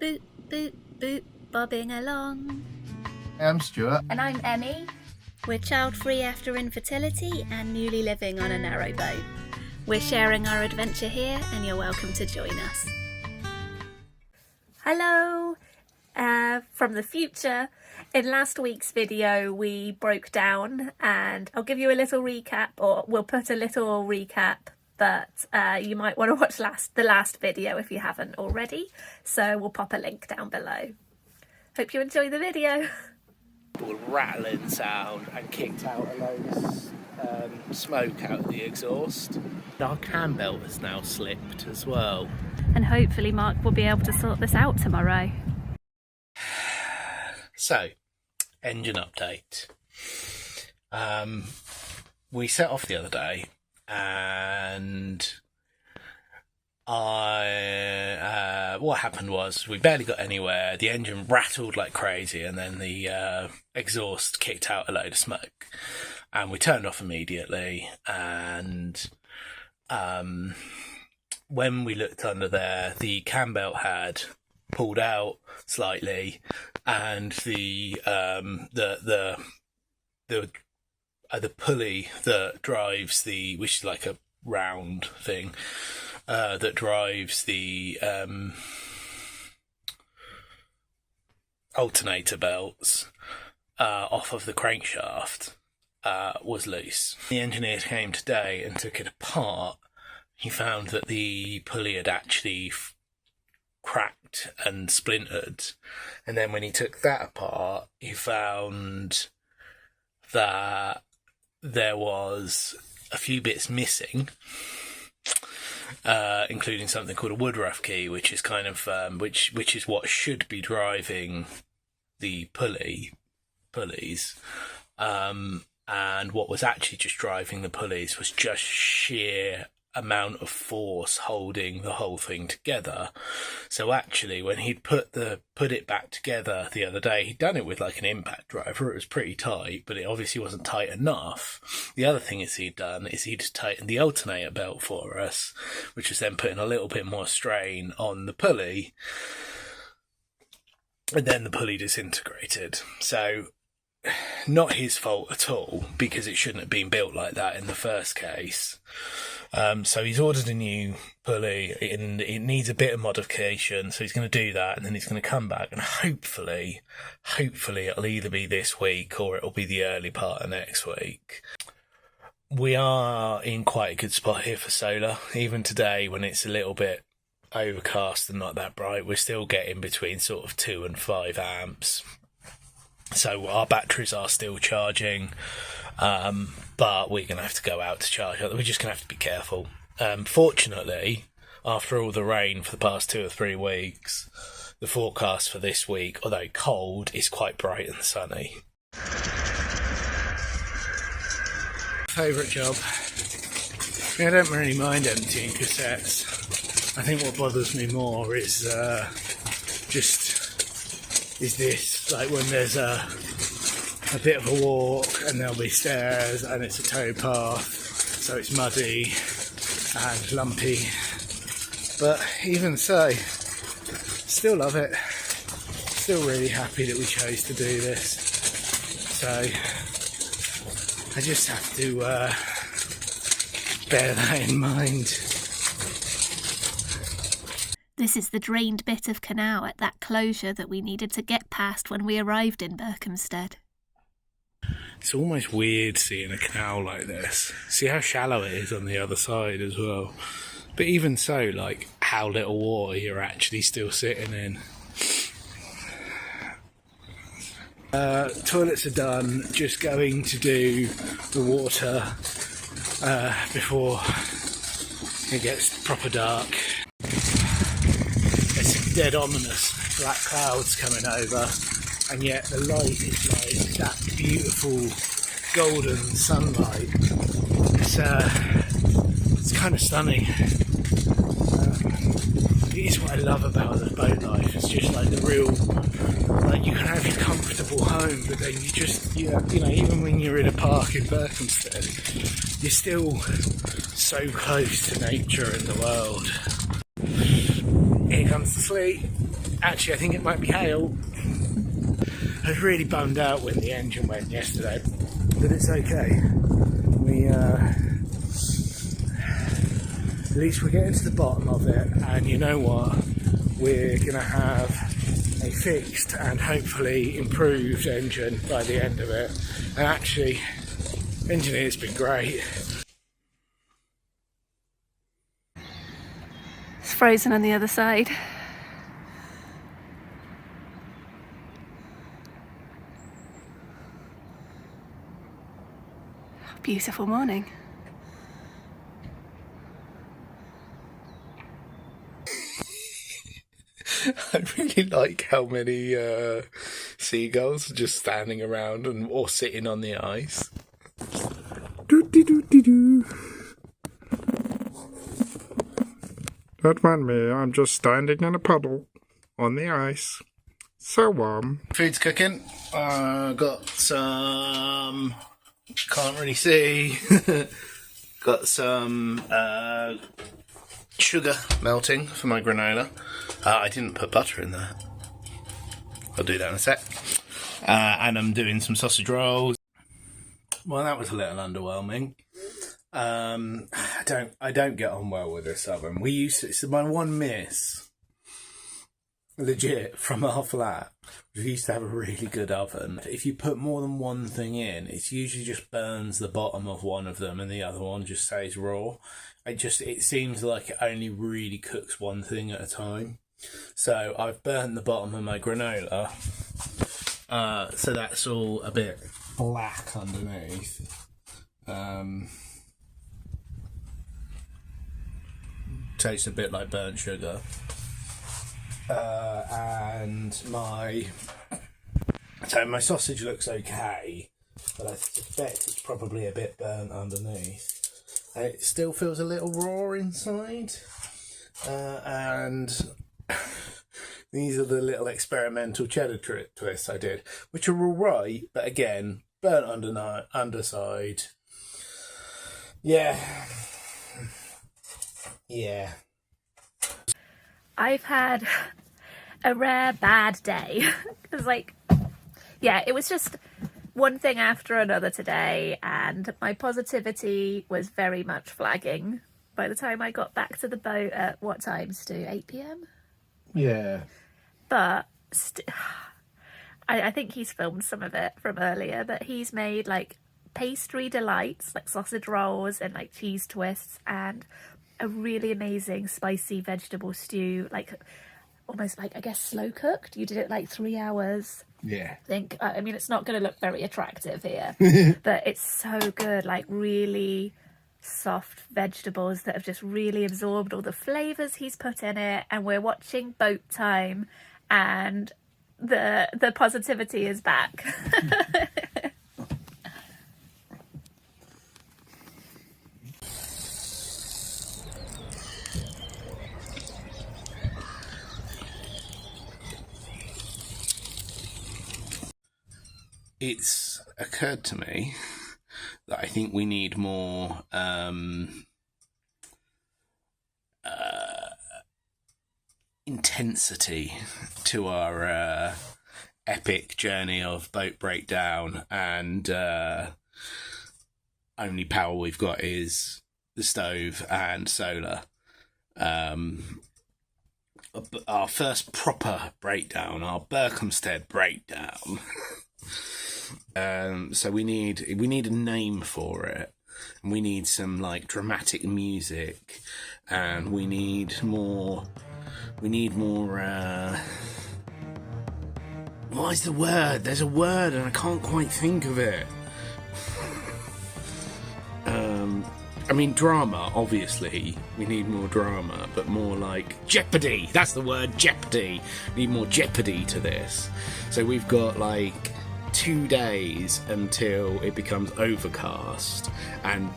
boot, boot, boot, bobbing along. I'm Stuart. And I'm Emmie. We're child-free after infertility and newly living on a narrowboat. We're sharing our adventure here and you're welcome to join us. Hello! From the future. In last week's video we broke down, and I'll give you a little recap, or we'll put a little recap, but you might want to watch the last video if you haven't already, so we'll pop a link down below. Hope you enjoy the video. Rattling sound and kicked out a load of smoke out of the exhaust. Our cam belt has now slipped as well. And hopefully Mark will be able to sort this out tomorrow. So, engine update. We set off the other day and what happened was we barely got anywhere. The engine rattled like crazy and then the exhaust kicked out a load of smoke, and we turned off immediately. And when we looked under there, the cam belt had pulled out slightly, and the pulley that drives the, which is like a round thing, that drives the alternator belts off of the crankshaft was loose. The engineer came today and took it apart. He found that the pulley had actually cracked and splintered, and then when he took that apart he found that there was a few bits missing, including something called a woodruff key, which is kind of which is what should be driving the pulleys, and what was actually just driving the pulleys was just sheer amount of force holding the whole thing together. So actually, when he'd put it back together the other day, he'd done it with like an impact driver. It was pretty tight, but it obviously wasn't tight enough. The other thing he'd done is he'd tightened the alternator belt for us, which was then putting a little bit more strain on the pulley, and then the pulley disintegrated. So not his fault at all, because it shouldn't have been built like that in the first case. So he's ordered a new pulley, and it needs a bit of modification, so he's going to do that, and then he's going to come back, and hopefully it'll either be this week or it'll be the early part of next week. We are in quite a good spot here for solar. Even today, when it's a little bit overcast and not that bright, we're still getting between sort of 2 and 5 amps. So our batteries are still charging, but we're going to have to go out to charge. We're just going to have to be careful. Fortunately, after all the rain for the past 2 or 3 weeks, the forecast for this week, although cold, is quite bright and sunny. Favourite job? I don't really mind emptying cassettes. I think what bothers me more is this, like when there's a bit of a walk and there'll be stairs and it's a towpath, so it's muddy and lumpy, but even so, still love it, still really happy that we chose to do this. So I just have to bear that in mind. This is the drained bit of canal at that closure that we needed to get past when we arrived in Berkhamsted. It's almost weird seeing a canal like this. See how shallow it is on the other side as well. But even so, like, how little water you're actually still sitting in. Toilets are done. Just going to do the water before it gets proper dark. It's dead ominous, black clouds coming over, and yet the light is like that beautiful golden sunlight. It's kind of stunning. It is what I love about the boat life. It's just like the real, like, you can have your comfortable home, but then you know, even when you're in a park in Berkhamsted, you're still so close to nature and the world. Here comes the fleet. Actually, I think it might be hail. I was really bummed out when the engine went yesterday, but it's okay. At least we're getting to the bottom of it, and you know what? We're going to have a fixed and hopefully improved engine by the end of it. And actually, engineer's been great. It's frozen on the other side. Beautiful morning. I really like how many seagulls are just standing around or sitting on the ice. Doo-dee-doo-dee-doo. That one me, I'm just standing in a puddle on the ice. So warm. Food's cooking. Got some... Can't really see. Got some sugar melting for my granola. I didn't put butter in there. I'll do that in a sec. And I'm doing some sausage rolls. Well, that was a little underwhelming. I don't get on well with this oven. It's my one miss, legit, from our flat. We used to have a really good oven. If you put more than one thing in, it usually just burns the bottom of one of them and the other one just stays raw. It seems like it only really cooks one thing at a time. So I've burnt the bottom of my granola, so that's all a bit black underneath. Tastes a bit like burnt sugar. And my sausage looks okay, but I suspect it's probably a bit burnt underneath. It still feels a little raw inside, and these are the little experimental cheddar twists I did, which are all right, but again, burnt underside. Yeah. I've had a rare bad day. It was just one thing after another today, and my positivity was very much flagging by the time I got back to the boat at what time, Stu? 8 p.m? Yeah. But I think he's filmed some of it from earlier, but he's made like pastry delights, like sausage rolls and like cheese twists, and a really amazing spicy vegetable stew, like almost like, I guess, slow cooked. You did it like 3 hours. Yeah. I mean, it's not going to look very attractive here, but it's so good. Like really soft vegetables that have just really absorbed all the flavours he's put in it. And we're watching Boat Time, and the positivity is back. It's occurred to me that I think we need more intensity to our epic journey of boat breakdown, and only power we've got is the stove and solar. Our first proper breakdown, our Berkhamsted breakdown. So we need a name for it, and we need some like dramatic music, and we need more what is the word? There's a word and I can't quite think of it. I mean, drama, obviously. We need more drama, but more like jeopardy. That's the word, jeopardy. We need more jeopardy to this. So we've got like 2 days until it becomes overcast, and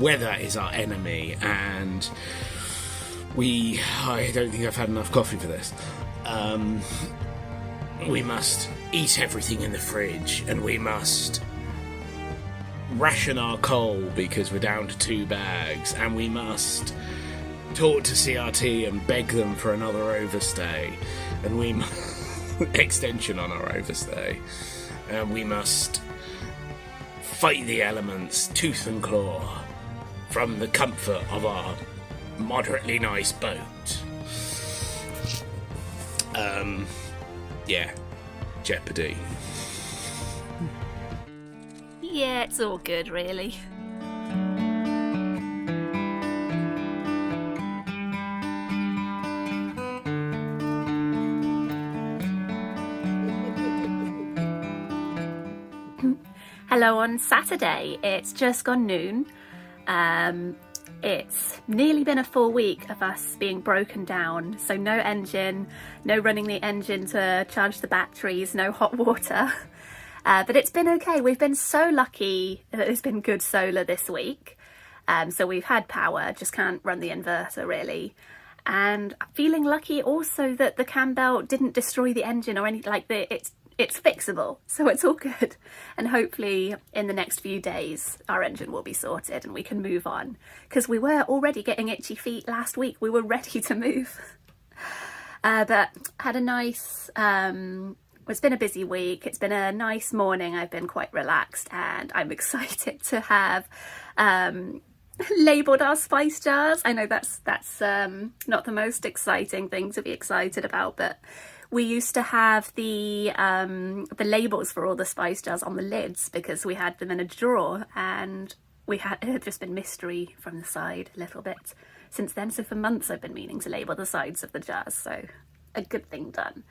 weather is our enemy, and I don't think I've had enough coffee for this. We must eat everything in the fridge, and we must ration our coal because we're down to 2 bags, and we must talk to CRT and beg them for another overstay, and we extension on our overstay, and we must fight the elements tooth and claw from the comfort of our moderately nice boat. Yeah, jeopardy. Yeah, it's all good, really. Hello on Saturday. It's just gone noon. It's nearly been a full week of us being broken down, so no engine, no running the engine to charge the batteries, no hot water. But it's been okay. We've been so lucky that there's been good solar this week. So we've had power, just can't run the inverter really. And feeling lucky also that the cam belt didn't destroy the engine or anything like that. It's fixable, so it's all good. And hopefully in the next few days our engine will be sorted and we can move on, because we were already getting itchy feet last week. We were ready to move. But had a nice it's been a busy week. It's been a nice morning. I've been quite relaxed and I'm excited to have labelled our spice jars. I know that's not the most exciting thing to be excited about, but we used to have the labels for all the spice jars on the lids because we had them in a drawer, and it had just been mystery from the side a little bit since then. So for months I've been meaning to label the sides of the jars, so a good thing done.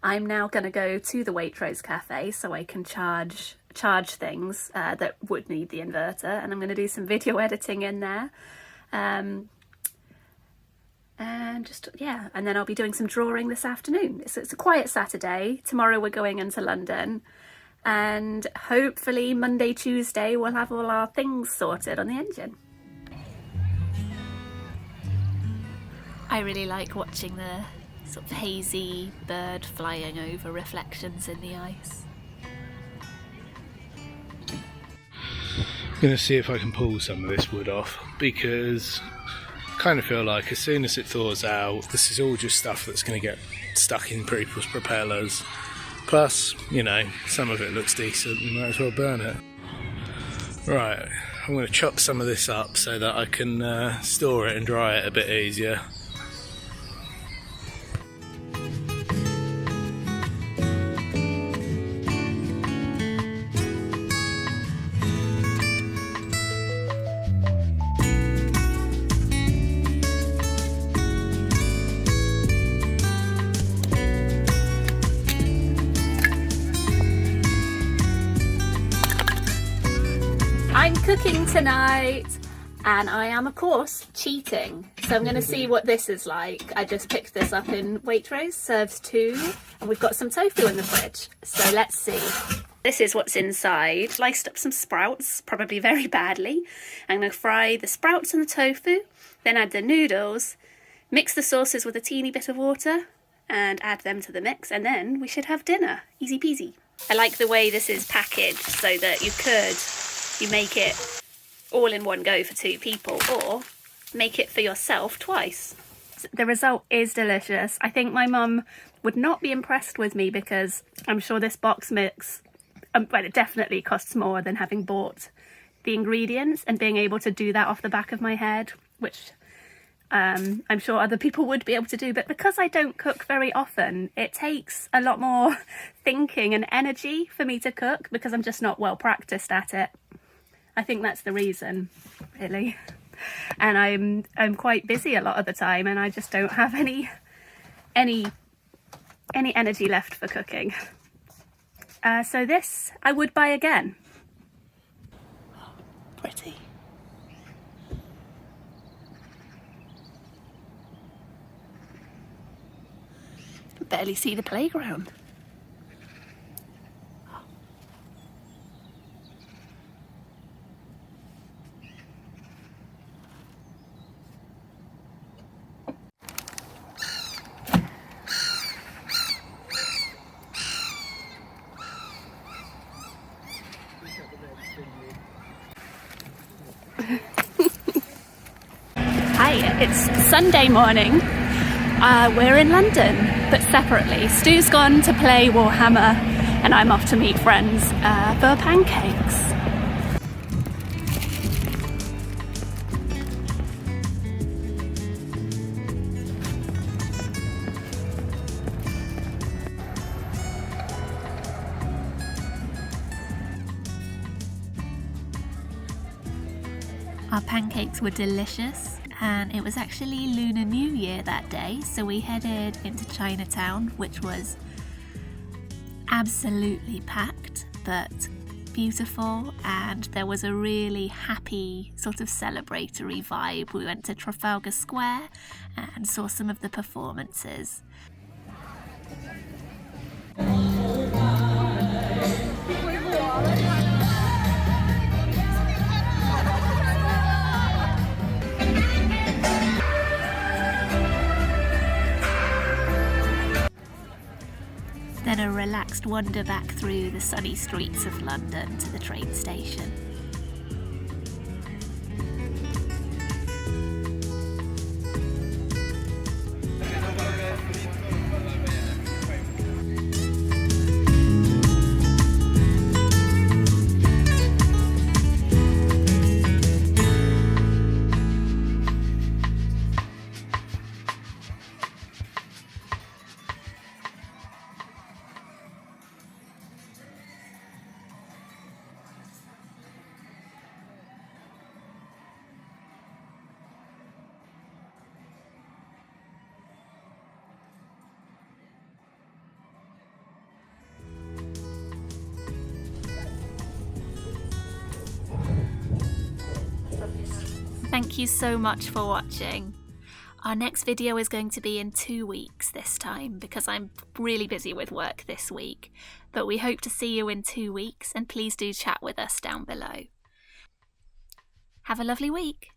I'm now going to go to the Waitrose Cafe so I can charge things that would need the inverter, and I'm going to do some video editing in there. And just, yeah, and then I'll be doing some drawing this afternoon. It's a quiet Saturday. Tomorrow we're going into London, and hopefully Monday, Tuesday we'll have all our things sorted on the engine. I really like watching the sort of hazy bird flying over reflections in the ice. I'm going to see if I can pull some of this wood off, because kind of feel like as soon as it thaws out, this is all just stuff that's going to get stuck in people's propellers. Plus, you know, some of it looks decent, you might as well burn it. Right, I'm going to chop some of this up so that I can store it and dry it a bit easier. I'm cooking tonight, and I am of course cheating, so I'm going to see what this is like. I just picked this up in Waitrose, serves two, and we've got some tofu in the fridge, so let's see. This is what's inside. Sliced up some sprouts, probably very badly. I'm going to fry the sprouts and the tofu, then add the noodles, mix the sauces with a teeny bit of water and add them to the mix, and then we should have dinner. Easy peasy. I like the way this is packaged so that you make it all in one go for two people, or make it for yourself twice. The result is delicious. I think my mum would not be impressed with me because I'm sure this box mix, well, it definitely costs more than having bought the ingredients and being able to do that off the back of my head, which I'm sure other people would be able to do. But because I don't cook very often, it takes a lot more thinking and energy for me to cook because I'm just not well practiced at it. I think that's the reason, really. And I'm quite busy a lot of the time, and I just don't have any energy left for cooking. So this I would buy again. Pretty. I can barely see the playground. Hi, it's Sunday morning. We're in London, but separately. Stu's gone to play Warhammer, and I'm off to meet friends for pancakes. Our pancakes were delicious, and it was actually Lunar New Year that day, so we headed into Chinatown, which was absolutely packed but beautiful, and there was a really happy sort of celebratory vibe. We went to Trafalgar Square and saw some of the performances. Then a relaxed wander back through the sunny streets of London to the train station. Thank you so much for watching. Our next video is going to be in 2 weeks this time because I'm really busy with work this week. But we hope to see you in 2 weeks, and please do chat with us down below. Have a lovely week.